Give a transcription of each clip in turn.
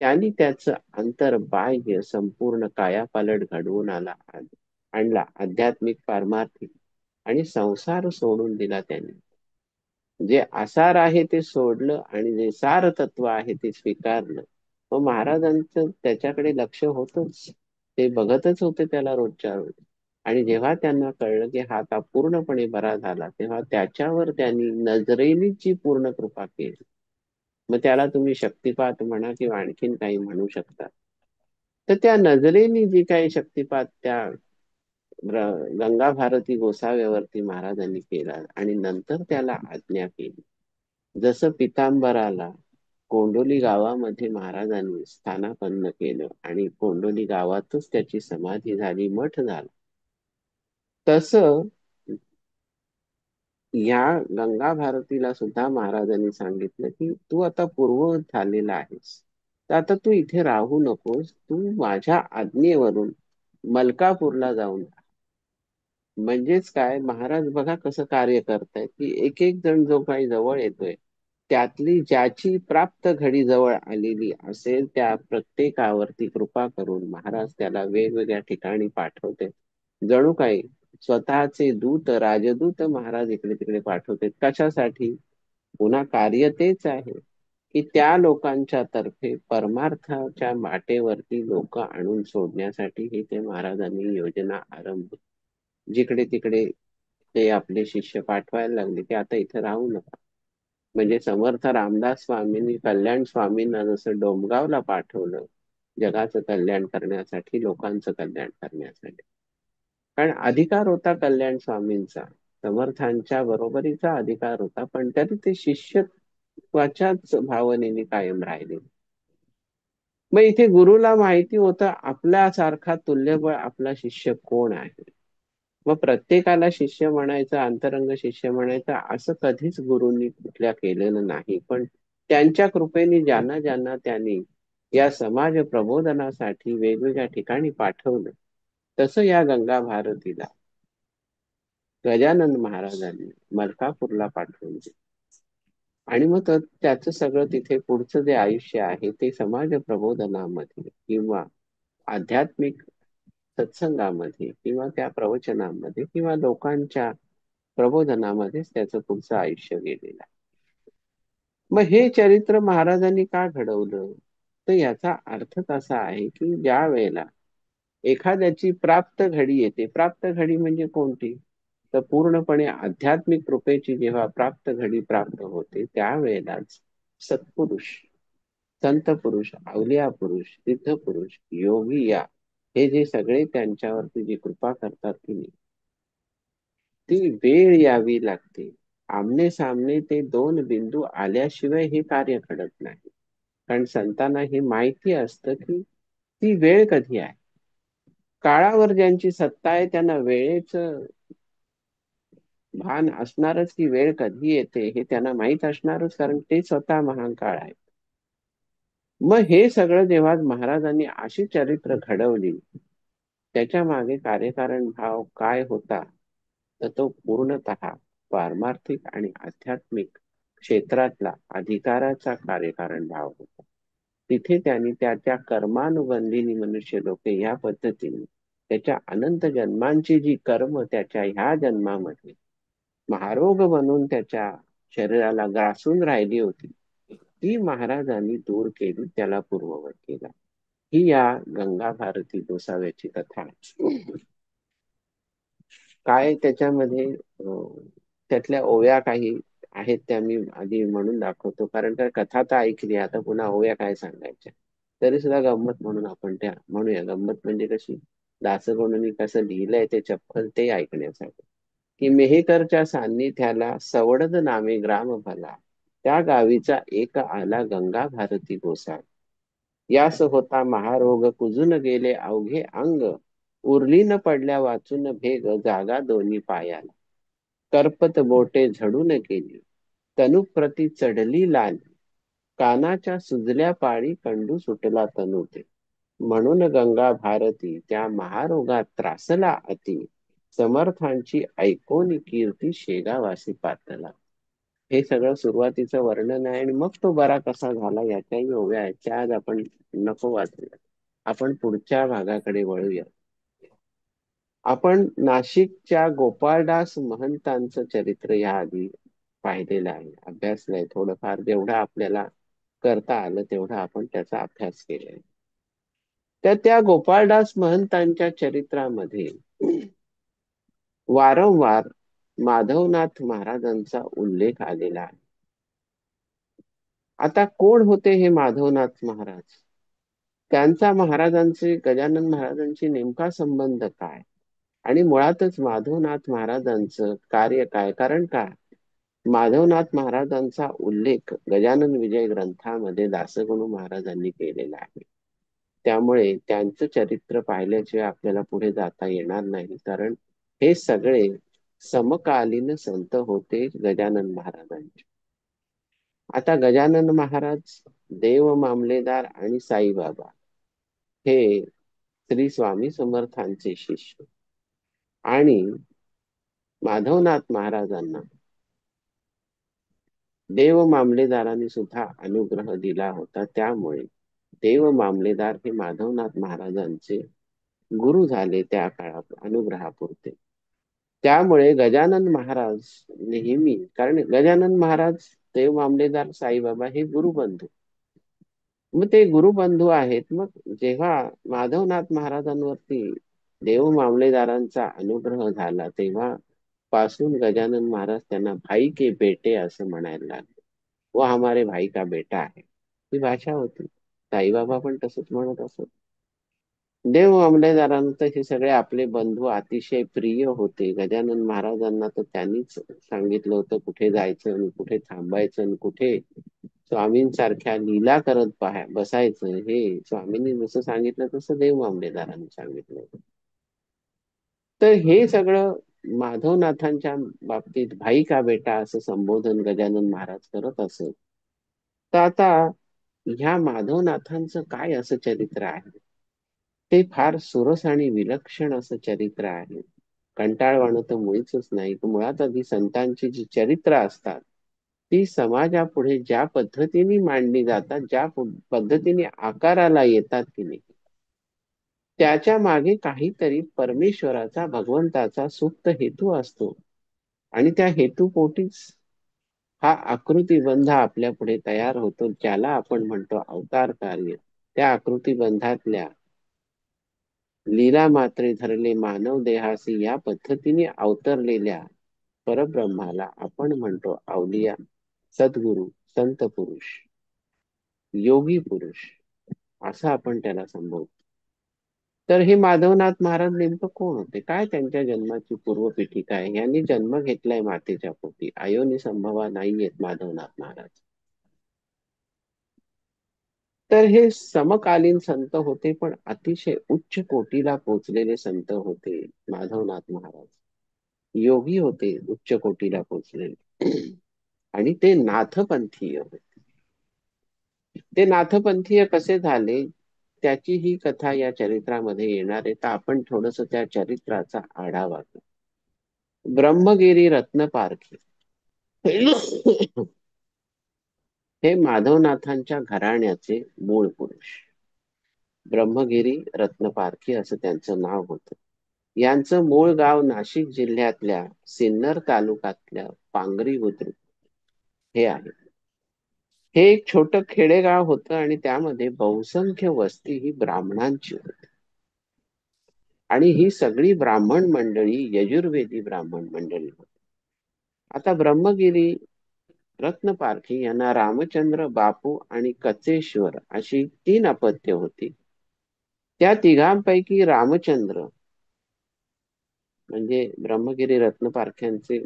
त्यांनी त्याचं अंतर बाह्य संपूर्ण कायापालट घडवून आणला. आध्यात्मिक, पारमार्थिक आणि संसार सोडून दिला त्यांनी. जे आसार आहे ते सोडलं आणि जे सार तत्व आहे ते स्वीकारलं. मग महाराजांचं त्याच्याकडे लक्ष होतच. ते बघतच होते त्याला रोजच्या रोज. आणि जेव्हा त्यांना कळलं की हा आता पूर्णपणे बरा झाला, तेव्हा त्याच्यावर त्यांनी नजरेनीची पूर्ण कृपा केली. मग त्याला तुम्ही शक्तिपात म्हणा किंवा आणखीन काही म्हणू शकता. तर त्या नजरेने जी काही शक्तिपात त्या गंगा भारती गोसाव्यावरती महाराजांनी केला आणि नंतर त्याला आज्ञा केली. जसं पितांबराला कोंडोली गावामध्ये महाराजांनी स्थानापन्न केलं आणि कोंडोली गावातच त्याची समाधी झाली, मठ झाला. तसं या गंगा भारतीला सुद्धा महाराजांनी सांगितलं की तू आता पूर्ववत झालेला आहेस, तर आता तू इथे राहू नकोस, तू माझ्या आज्ञेवरून मलकापूरला जाऊन. म्हणजेच काय, महाराज बघा कसं कार्य करतायत की एक एक जण जो काही जवळ येतोय, त्यातली ज्याची प्राप्त घडी जवळ आलेली असेल त्या प्रत्येकावरती कृपा करून महाराज त्याला वेगवेगळ्या ठिकाणी पाठवते. जणू काही स्वतःचे दूत, राजदूत महाराज इकडे तिकडे पाठवते. कशासाठी? पुन्हा कार्य तेच आहे की त्या लोकांच्या तर्फे परमार्थाच्या वाटेवरती लोक आणून सोडण्यासाठी ही ते महाराजांनी योजना आरंभ. जिकडे तिकडे ते आपले शिष्य पाठवायला लागले की आता इथे राहू नका. म्हणजे समर्थ रामदास स्वामींनी कल्याण स्वामींना जसं डोमगावला पाठवलं जगाचं कल्याण करण्यासाठी, लोकांचं कल्याण करण्यासाठी. कारण अधिकार होता कल्याण स्वामींचा, समर्थांच्या बरोबरीचा अधिकार होता, पण तरी ते शिष्यत्वाच्याच भावनेने कायम राहिले. मग इथे गुरुला माहिती होतं आपल्यासारखा तुल्यबळ आपला शिष्य कोण आहे. मग प्रत्येकाला शिष्य म्हणायचं, अंतरंग शिष्य म्हणायचं असं कधीच गुरूंनी कुठल्या केलेलं नाही. पण त्यांच्या कृपेने ज्यांना ज्यांना त्यांनी या समाज प्रबोधनासाठी वेगवेगळ्या ठिकाणी पाठवलं, तसं या गंगा भारतीला गजानन महाराजांनी मलकापूरला पाठवलं. आणि मग त्याचं सगळं तिथे पुढचं जे आयुष्य आहे ते समाज प्रबोधनामध्ये किंवा आध्यात्मिक सत्संगामध्ये किंवा त्या प्रवचनामध्ये किंवा लोकांच्या प्रबोधनामध्येच त्याचं पुढचं आयुष्य गेलेलं आहे. मग हे चरित्र महाराजांनी का घडवलं? तर याचा अर्थच असा आहे की ज्या वेळेला एखाद्याची प्राप्त घडी येते, प्राप्त घडी म्हणजे कोणती? तर पूर्णपणे आध्यात्मिक कृपेची जेव्हा प्राप्त घडी प्राप्त होते त्यावेळेलाच सत्पुरुष, संत पुरुष, अवलिया पुरुष, सिद्ध पुरुष, योगी या हे जे सगळे त्यांच्यावरती जी कृपा करतात की नाही, ती वेळ यावी लागते. आमने सामने ते दोन बिंदू आल्याशिवाय हे कार्य घडत नाही. कारण संतांना हे माहिती असतं की ती वेळ कधी आहे. काळावर ज्यांची सत्ता आहे त्यांना वेळेचं भान असणारच की वेळ कधी येते हे त्यांना माहित असणारच, कारण ते स्वतः महान काळ आहे. मग हे सगळं जेव्हा महाराजांनी अशी चरित्र घडवली, त्याच्या मागे कार्यकारण भाव काय होता? तर तो पूर्णतः पारमार्थिक आणि आध्यात्मिक क्षेत्रातला अधिकाराचा कार्यकारण भाव होता. तिथे त्यांनी त्या कर्मानुबंधीनी मनुष्य लोके या पद्धतीने त्याच्या अनंत जन्मांची जी कर्म त्याच्या ह्या जन्मामध्ये महारोग म्हणून त्याच्या शरीराला ग्रासून राहिली होती, ती महाराजांनी दूर केली, त्याला पूर्ववत केला. ही या गंगा भारती गोसाव्याची कथा आहे. काय त्याच्यामध्ये त्यातल्या ओव्या काही आहेत त्या मी आधी म्हणून दाखवतो, कारण काय कथा तर ऐकली, आता पुन्हा ओव्या काय सांगायच्या. तरी सुद्धा गंमत म्हणून आपण त्या म्हणूया. गंमत म्हणजे कशी, दासगणुनी कसं लिहिलंय ते चप्पल ते ऐकण्यासाठी की मेहेकरच्या सान्निध्याला सवडद नामे ग्राम भला, त्या गावीचा एक आला गंगा भारती गोसा, यास होता महारोग कुजून गेले अवघे अंग, उरली न पडल्या वाचून भेग जागा दोन्ही पायाला, करपत बोटे झडून गेली तनुप्रती चढली लाल, कानाच्या सुजल्या पाळी कंडू सुटला तनुते, म्हणून गंगा भारती त्या महारोगात त्रासला अति, समर्थांची ऐकोनी कीर्ती शेगावासी पातला. हे सगळं सुरुवातीचं वर्णन आहे आणि मग तो बरा कसा झाला याच्याही ओव्या आहेत, त्या आज आपण नको वाचूया. आपण पुढच्या भागाकडे वळूया. आपण नाशिकच्या गोपाळदास महंतांचं चरित्र याआधी पाहिलेलं आहे, अभ्यासलंय थोडंफार. जेवढं आपल्याला करता आलं तेवढा आपण त्याचा अभ्यास केलाय. तर त्या गोपाळदास महंतांच्या चरित्रामध्ये वारंवार माधवनाथ महाराजांचा उल्लेख आलेला आहे. आता कोण होते हे माधवनाथ महाराज? त्यांचा महाराजांचे, गजानन महाराजांशी नेमका संबंध काय? आणि मुळातच माधवनाथ महाराजांचं कार्य काय? कारण काय, माधवनाथ महाराजांचा उल्लेख गजानन विजय ग्रंथामध्ये दासगणू महाराजांनी केलेला आहे. त्यामुळे त्यांचं चरित्र पाहिल्याशिवाय आपल्याला पुढे जाता येणार नाही, कारण हे सगळे समकालीन संत होते गजानन महाराजांचे. आता गजानन महाराज, देव मामलेदार आणि साईबाबा हे श्री स्वामी समर्थांचे शिष्य, आणि माधवनाथ महाराजांना देव मामलेदारांनी सुद्धा अनुग्रह दिला होता. त्यामुळे देव मामलेदार हे माधवनाथ महाराजांचे गुरु झाले त्या काळात अनुग्रहापुरते. त्यामुळे गजानन महाराज नेहमी, कारण गजानन महाराज, देव मामलेदार, साईबाबा हे गुरुबंधू, मग ते गुरुबंधू आहेत. मग जेव्हा माधवनाथ महाराजांवरती देव मामलेदारांचा अनुग्रह झाला तेव्हा पासून गजानन महाराज त्यांना भाई के बेटे असं म्हणायला लागले. वो हमारे भाई का बेटा आहे, ही भाषा होती. साईबाबा पण तसंच म्हणत असत. देव मामलेदारांना हे सगळे आपले बंधू अतिशय प्रिय होते. गजानन महाराजांना तर त्यांनीच सांगितलं होतं कुठे जायचं आणि कुठे थांबायचं आणि कुठे स्वामींसारख्या लीला करत बसायचं. हे स्वामींनी जसं सांगितलं तसं देव मामलेदारांनी सांगितलं होतं. तर हे सगळं माधवनाथांच्या बाबतीत भाई का बेटा असं संबोधन गजानन महाराज करत असत. तर आता ह्या माधवनाथांचं काय असं चरित्र आहे? ते फार सुरस आणि विलक्षण असं चरित्र आहे. कंटाळवाणं तर मुळीच नाही. मुळात आधी संतांची जी चरित्र असतात ती समाजापुढे ज्या पद्धतीने मांडली जातात, ज्या पद्धतीने आकाराला येतात की नाही, त्याच्या मागे काहीतरी परमेश्वराचा, भगवंताचा सुप्त हेतू असतो. आणि त्या हेतूपोटीच हा आकृतीबंध आपल्या पुढे तयार होतो, ज्याला आपण म्हणतो अवतार कार्य. त्या आकृतीबंधातल्या लीला मात्रे धरले मानव देहासी या पद्धतीने अवतरलेल्या परब्रह्माला आपण म्हणतो अवलिया, सद्गुरु, संत पुरुष, योगी पुरुष असं आपण त्याला संबोधतो. तर हे माधवनाथ महाराज नेमकं कोण होते? काय त्यांच्या जन्माची पूर्वपीठिका आहे? यांनी जन्म घेतलाय मातेच्या पोटी, अयोनी संभवा नाहीयेत माधवनाथ महाराज. तर हे समकालीन संत होते, पण अतिशय उच्च कोटीला पोचलेले संत होते माधवनाथ महाराज. योगी होते, उच्च कोटीला पोचलेले. आणि ते नाथपंथीय होते. ते नाथपंथीय कसे झाले त्याची ही कथा या चरित्रामध्ये येणार आहे. तर आपण थोडस त्या चरित्राचा आढावा घेऊ. ब्रह्मगिरी रत्न पारखी हे माधवनाथांच्या घराण्याचे मूळ पुरुष. ब्रह्मगिरी रत्न पारखी असं त्यांचं नाव होतं. यांचं मूळ गाव नाशिक जिल्ह्यातल्या सिन्नर तालुक्यातल्या पांगरी बुद्रुक हे आहे. हे एक छोटं खेडेगाव होतं आणि त्यामध्ये बहुसंख्य वस्ती ही ब्राह्मणांची होती. आणि ही सगळी ब्राह्मण मंडळी यजुर्वेदी ब्राह्मण मंडळी होती. आता ब्रह्मगिरी रत्न पारखी यांना रामचंद्र, बापू आणि कचेश्वर अशी 3 अपत्य होती. त्या तिघांपैकी रामचंद्र म्हणजे ब्रह्मगिरी रत्न पारख्यांचे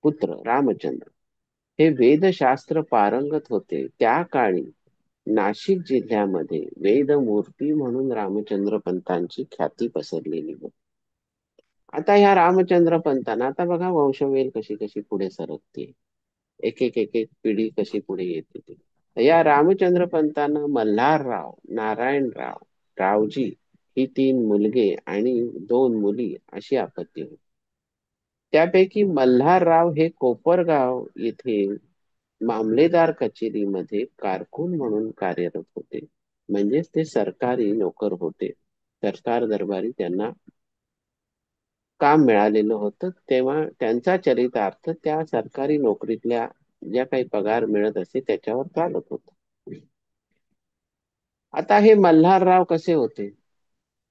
पुत्र रामचंद्र हे वेदशास्त्र पारंगत होते. त्या काळी नाशिक जिल्ह्यामध्ये वेदमूर्ती म्हणून रामचंद्र पंतांची ख्याती पसरलेली होती. आता ह्या रामचंद्र पंतांना, आता बघा वंशवेल कशी कशी पुढे सरकते, एक एक पिढी कशी पुढे येते ती. या रामचंद्र पंतांना मल्हारराव, नारायणराव, रावजी ही 3 मुलगे आणि 2 मुली अशी आपत्ती होती. त्यापैकी मल्हारराव हे कोपरगाव येथे मामलेदार कचेरीमध्ये कारकून म्हणून कार्यरत होते. म्हणजेच ते सरकारी नोकर होते. सरकार दरबारी त्यांना काम मिळालेलं होतं. तेव्हा त्यांचा चरितार्थ त्या सरकारी नोकरीतल्या ज्या काही पगार मिळत असे त्याच्यावर चालत होता. आता हे मल्हारराव कसे होते?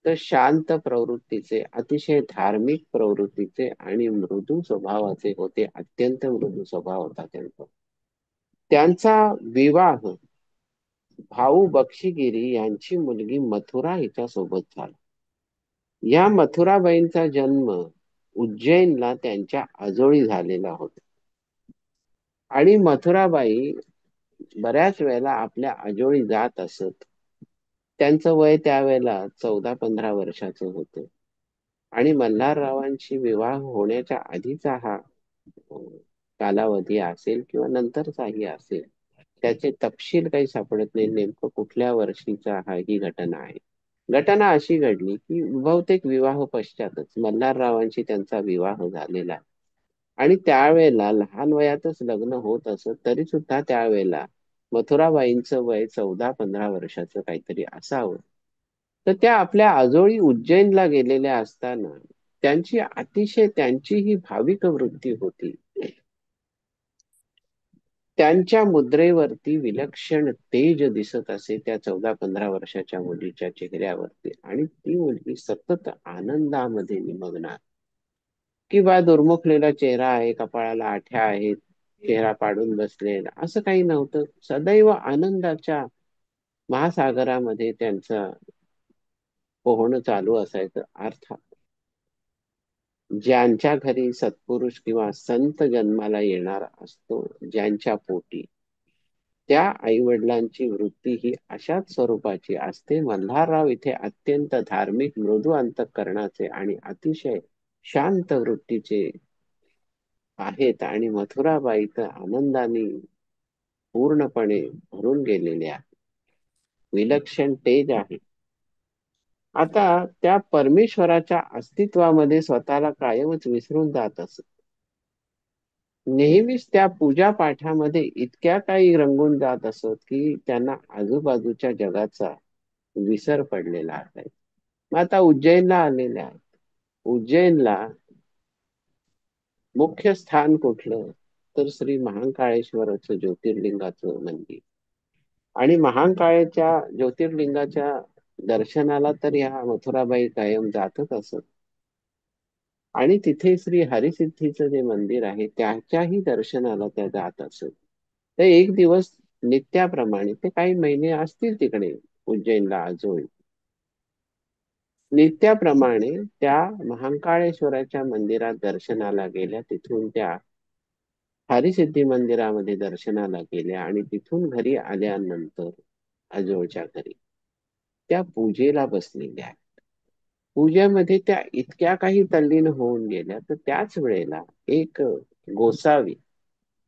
तर शांत प्रवृत्तीचे, अतिशय धार्मिक प्रवृत्तीचे आणि मृदू स्वभावाचे होते. अत्यंत मृदू स्वभाव होता त्यांचा. त्यांचा विवाह भाऊ बक्षिगिरी यांची मुलगी मथुरा हिच्या सोबत झाला. या मथुराबाईंचा जन्म उज्जैनला त्यांच्या आजोळी झालेला होता. आणि मथुराबाई बऱ्याच वेळेला आपल्या आजोळी जात असत. त्यांचं वय त्यावेळेला 14-15 वर्षाचं होतं. आणि मल्हाररावांशी विवाह होण्याच्या आधीचा हा कालावधी असेल किंवा नंतरचाही असेल, त्याचे तपशील काही सापडत नाही नेमकं कुठल्या वर्षीचा हा ही घटना आहे. घटना अशी घडली की बहुतेक विवाह पश्चातच मल्हाररावांशी त्यांचा विवाह झालेला आहे. आणि त्यावेळेला लहान वयातच लग्न होत असत तरी सुद्धा त्यावेळेला मथुराबाईंचं वय 14-15 वर्षाचं काहीतरी असावं. तर त्या आपल्या आजोळी उज्जैनला गेलेल्या असताना त्यांची अतिशय त्यांची ही भाविक वृत्ती होती. त्यांच्या मुद्रेवरती विलक्षण तेज दिसत असे त्या 14-15 वर्षाच्या मुलीच्या चेहऱ्यावरती. आणि ती मुलगी सतत आनंदामध्ये निमग्न, किंवा दुर्मुखलेला चेहरा आहे, कपाळाला आठ्या आहेत, चेहरा पाडून बसले, असं काही नव्हतं. सदैव आनंदाच्या महासागरामध्ये त्यांचं पोहणं चालू असायचं. अर्थात ज्यांच्या घरी सत्पुरुष किंवा संत जन्माला येणार असतो, ज्यांच्या पोटी, त्या आईवडिलांची वृत्ती ही अशाच स्वरूपाची असते. मल्हारराव इथे अत्यंत धार्मिक, मृदू अंतःकरणाचे आणि अतिशय शांत वृत्तीचे आहेत. आणि मथुराबाई तर आनंदाने पूर्णपणे भरून गेलेले आहे. विलक्षण तेज आहे. आता त्या परमेश्वराच्या अस्तित्वामध्ये स्वतःला कायमच विसरून जात असत. नेहमीच त्या पूजा पाठामध्ये इतक्या काही रंगून जात असत की त्यांना आजूबाजूच्या जगाचा विसर पडलेला आहे. मग आता उज्जैनला आलेले आहेत. उज्जैनला मुख्य स्थान कुठलं? तर श्री महाकाळेश्वराचं ज्योतिर्लिंगाचं मंदिर. आणि महाकाळेच्या ज्योतिर्लिंगाच्या दर्शनाला तर ह्या मथुराबाई कायम जातच असत. आणि तिथे श्री हरिसिद्धीचं जे मंदिर आहे त्याच्याही दर्शनाला त्या जात असत. तर एक दिवस नित्याप्रमाणे, ते काही महिने असतील तिकडे उज्जैनला आजोळी, नित्याप्रमाणे त्या महाकाळेश्वराच्या मंदिरात दर्शनाला गेल्या. तिथून त्या हरिसिद्धी मंदिरामध्ये दर्शनाला गेल्या आणि तिथून घरी आल्यानंतर आजोळच्या घरी त्या पूजेला बसलेल्या आहेत. पूजेमध्ये त्या इतक्या काही तल्लीन होऊन गेल्या. तर त्याच वेळेला एक गोसावी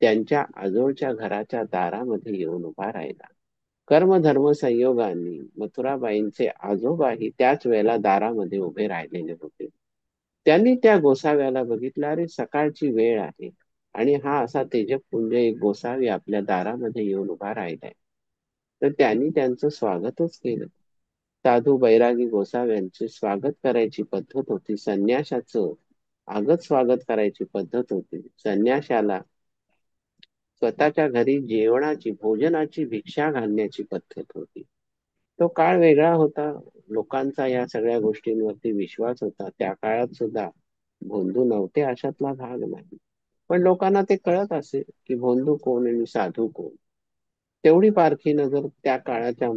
त्यांच्या आजोळच्या घराच्या दारामध्ये येऊन उभा राहिला. कर्मधर्म संयोगाने मथुराबाईंचे आजोबाही त्याच वेळेला दारामध्ये उभे राहिलेले होते. त्यांनी त्या गोसाव्याला बघितलं. अरे, सकाळची वेळ आहे आणि हा असा तेजपुंज एक गोसावी आपल्या दारामध्ये येऊन उभा राहिलाय. तर त्यांनी त्यांचं स्वागतच केलं. साधू बैरागी गोसाव्यांचे स्वागत करायची पद्धत होती. संन्याशाचं आगत स्वागत करायची पद्धत होती. संन्याशाला स्वतःच्या घरी जेवणाची, भोजनाची भिक्षा घालण्याची पद्धत होती. तो काळ वेगळा होता. लोकांचा या सगळ्या गोष्टींवरती विश्वास होता. त्या काळात सुद्धा भोंदू नव्हते अशातला भाग नाही. पण लोकांना ते कळत असे की भोंदू कोण आणि साधू कोण. तेवढी पारखी नजर त्या काळाच्या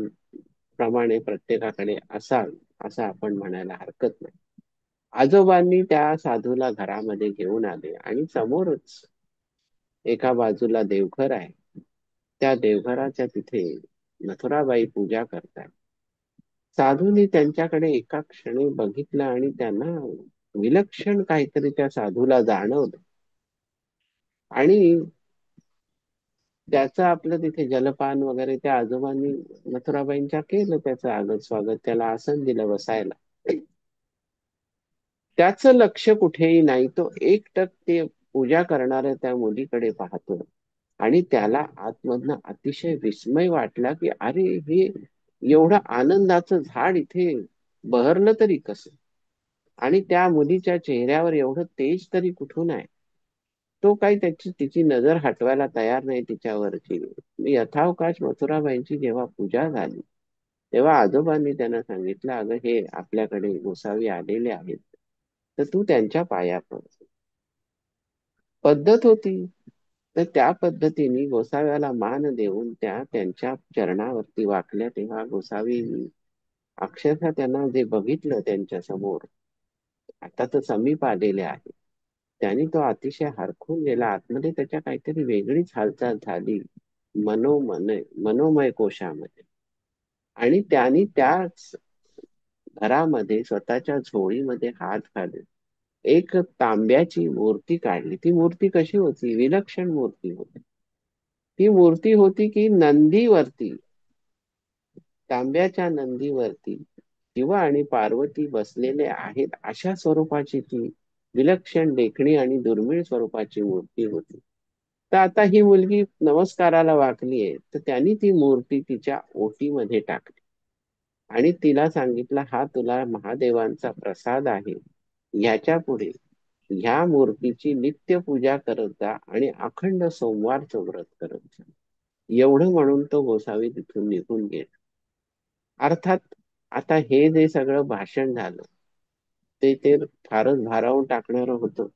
प्रमाणे प्रत्येकाकडे असावी असं आपण म्हणायला हरकत नाही. आजोबांनी त्या साधूला घरामध्ये घेऊन आले आणि समोरच एका बाजूला देवघर आहे. त्या देवघराच्या तिथे मथुराबाई पूजा करतायत. साधूंनी त्यांच्याकडे एका क्षणी बघितलं आणि त्यांना विलक्षण काहीतरी त्या साधूला जाणवलं. आणि त्याचं आपलं तिथे जलपान वगैरे त्या आजोबांनी मथुराबाईंच्या केलं. त्याचं आगत स्वागत, त्याला आसन दिलं बसायला. त्याचं लक्ष कुठेही नाही. तो एकटक ते पूजा करणाऱ्या त्या मुलीकडे पाहतो. आणि त्याला आतमधनं अतिशय विस्मय वाटला की अरे हे एवढं आनंदाचं झाड इथे बहरलं तरी कसं, आणि त्या मुलीच्या चेहऱ्यावर एवढं तेज तरी कुठून आहे. तो काही तिची नजर हटवायला तयार नाही तिच्यावरची. यथावकाश मथुराबाईंची जेव्हा पूजा झाली तेव्हा आजोबांनी त्यांना सांगितलं, अगं हे आपल्याकडे गोसावी आलेले आहेत, तर तू त्यांच्या पाया पड. पद्धत होती. तर त्या पद्धतीने गोसाव्याला मान देऊन त्या त्यांच्या चरणावरती वाकल्या. तेव्हा गोसावी अक्षरशः त्यांना जे बघितलं त्यांच्या समोर, आता तर समीप आलेले आहे, त्याने तो अतिशय हरखून गेला. आतमध्ये त्याच्या काहीतरी वेगळीच हालचाल झाली मनोमय कोशामध्ये. आणि त्याने त्याच घरामध्ये स्वतःच्या झोळीमध्ये हात घालून एक तांब्याची मूर्ती काढली. ती मूर्ती कशी होती? विलक्षण मूर्ती होती. ती मूर्ती होती की नंदीवरती, तांब्याच्या नंदीवरती शिव आणि पार्वती बसलेले आहेत अशा स्वरूपाची ती विलक्षण देखणी आणि दुर्मिळ स्वरूपाची मूर्ती होती. तर आता ही मुलगी नमस्काराला वाकली आहे, तर त्यांनी ती मूर्ती तिच्या ओटीमध्ये टाकली आणि तिला सांगितलं, हा तुला महादेवांचा प्रसाद आहे, ह्याच्या पुढे ह्या मूर्तीची नित्य पूजा करत जा आणि अखंड सोमवारचं व्रत करत जा. एवढं म्हणून तो गोसावी तिथून निघून गेला. अर्थात आता हे जे सगळं भाषण झालं ते ते फारच भारावून टाकणारं होतं.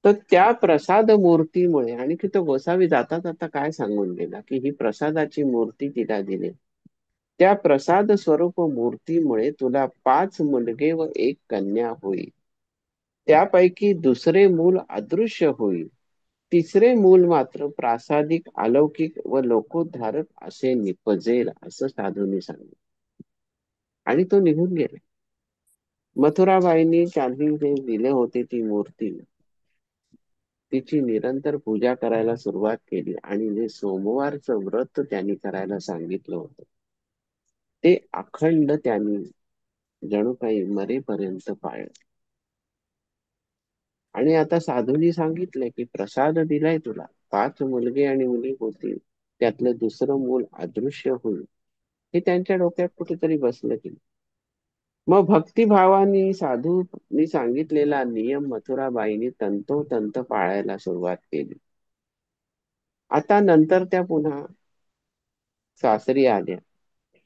तर त्या प्रसाद मूर्तीमुळे, आणि की तो गोसावी जाता जाता काय सांगून गेला की ही प्रसादाची मूर्ती तिला दिली, त्या प्रसाद स्वरूप मूर्तीमुळे तुला 5 मुलगे व 1 कन्या होईल. त्यापैकी दुसरे मूल अदृश्य होईल, तिसरे मूल मात्र प्रासादिक अलौकिक व लोकोद्धारक असे निपजेल, असं साधूंनी सांगितलं. आणि तो निघून गेला. मथुराबाईंनी त्यांनी जे दिले होते ती मूर्ती, तिची निरंतर पूजा करायला सुरुवात केली आणि जे सोमवारचं व्रत त्यांनी करायला सांगितलं होतं ते अखंड त्यांनी जणू काही मरेपर्यंत पाळलं. आणि आता साधूंनी सांगितलंय की प्रसाद दिलाय तुला, 5 मुलगे आणि मुली होतील, त्यातलं दुसरं मूल अदृश्य होईल. हे त्यांच्या डोक्यात कुठेतरी बसलं की, मग भक्तिभावानी साधूंनी सांगितलेला नियम मथुराबाईंनी तंतोतंत पाळायला सुरुवात केली. आता नंतर त्या पुन्हा सासरी आल्या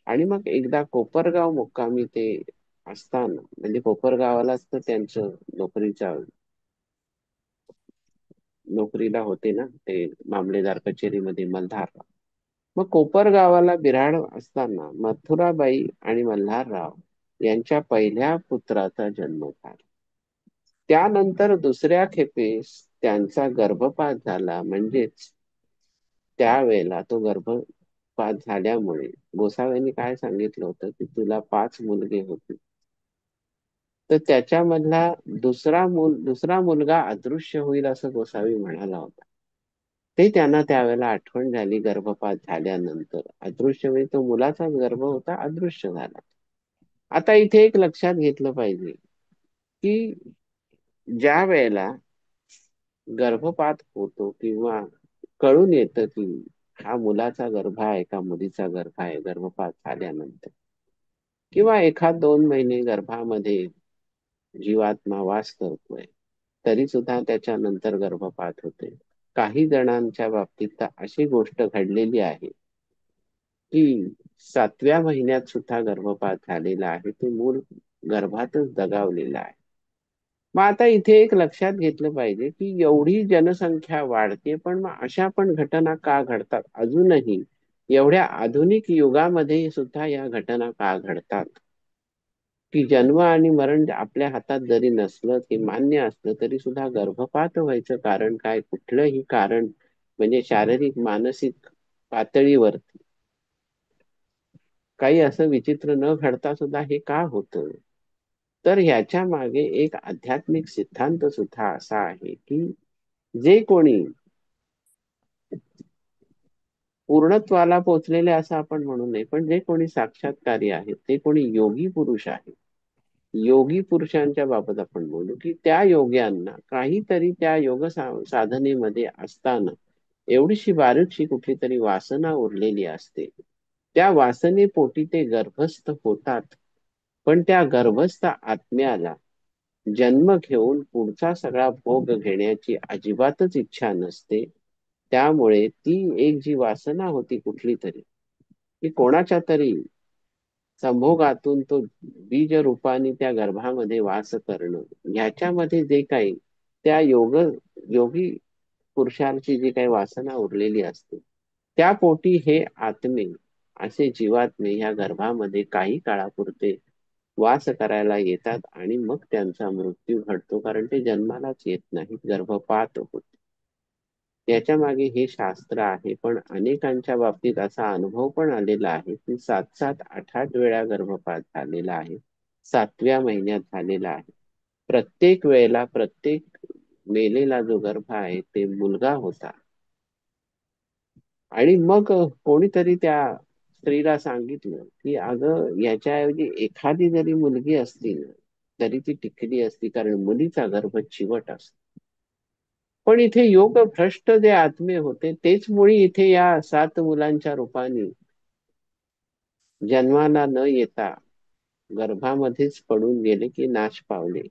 आणि मग एकदा कोपरगाव मुक्कामी ते असताना, म्हणजे कोपरगावालाच तर त्यांचं नोकरीला होते ना ते, मामलेदार कचेरीमध्ये मल्हारराव. मग कोपरगावाला बिऱ्हाड असताना मथुराबाई आणि मल्हारराव यांच्या पहिल्या पुत्राचा जन्म झाला. त्यानंतर दुसऱ्या खेपेस त्यांचा गर्भपात झाला. म्हणजेच त्यावेळेला तो गर्भपात झाल्यामुळे गोसाव्यांनी काय सांगितलं होतं की तुला 5 मुलगे होते, तर त्याच्यामधला दुसरा मुलगा अदृश्य होईल असं गोसावी म्हणाला होता. ते त्यांना त्यावेळेला आठवण झाली गर्भपात झाल्यानंतर. अदृश्य म्हणजे तो मुलाचाच गर्भ होता, अदृश्य झाला. आता इथे एक लक्षात घेतलं पाहिजे की ज्या वेळेला गर्भपात होतो किंवा कळून येतं की हा मुलाचा गर्भ आहे का मुलीचा गर्भ आहे गर्भपात झाल्यानंतर, किंवा 1-2 महिने गर्भामध्ये जीवात्मा वास करतोय, तरी सुद्धा त्याच्यानंतर गर्भपात होते. काही जणांच्या बाबतीत तर अशी गोष्ट घडलेली आहे की 7व्या महिन्यात सुद्धा गर्भपात झालेला आहे, ते मूल गर्भातच दगावलेलं आहे. मग आता इथे एक लक्षात घेतलं पाहिजे की एवढी जनसंख्या वाढते, पण मग अशा पण घटना का घडतात अजूनही? एवढ्या आधुनिक युगामध्ये सुद्धा या घटना का घडतात? की जन्म आणि मरण आपल्या हातात जरी नसलं, ते मान्य असलं, तरी सुद्धा गर्भपात व्हायचं कारण काय? कुठलंही कारण म्हणजे शारीरिक मानसिक पातळीवरती काही असं विचित्र न घडता सुद्धा हे का होतं? तर ह्याच्या मागे एक आध्यात्मिक सिद्धांत सुद्धा असा आहे की जे कोणी पूर्णत्वाला पोचलेले असं आपण म्हणू नये, पण जे कोणी साक्षात्कारी आहेत, ते कोणी योगी पुरुष आहेत, योगी पुरुषांच्या बाबत आपण बोलू की त्या योग्यांना काहीतरी त्या योग साधनेमध्ये असताना एवढीशी बारीकशी कुठली तरी वासना उरलेली असते. त्या वासनेपोटी ते गर्भस्थ होतात. पण त्या गर्भस्थ आत्म्याला जन्म घेऊन पुढचा सगळा भोग घेण्याची अजिबातच इच्छा नसते. त्यामुळे ती एक जी वासना होती कुठली तरी, ती कोणाच्या तरी संभोगातून तो बीज रूपाने त्या गर्भामध्ये वास करणं, ह्याच्यामध्ये जे काही त्या योगी पुरुषांची जी काही वासना उरलेली असते, त्या पोटी हे आत्मे, असे जीवात्मे ह्या गर्भामध्ये काही काळापुरते वास करायला येतात आणि मग त्यांचा मृत्यू घडतो, कारण ते जन्मालाच येत नाहीत, गर्भपात होतो. त्याच्या मागे हे शास्त्र आहे. पण अनेकांच्या बाबतीत असा अनुभव पण आलेला आहे की 7-7, 8-8 वेळा गर्भपात झालेला आहे. 7व्या महिन्यात झालेला आहे. प्रत्येक वेळेला प्रत्येक मेलेला जो गर्भ आहे ते मुलगा होता. आणि मग कोणीतरी त्या स्त्रीला सांगितलं की अगं, याच्याऐवजी एखादी जरी मुलगी असती ना, तरी ती टिकली असती, कारण मुलीचा गर्भ चिवट असतो. पण इथे योग भ्रष्ट जे आत्मे होते तेच मुळी इथे या 7 मुलांच्या रूपाने जन्माला न येता गर्भामध्येच पडून गेले की नाश पावले.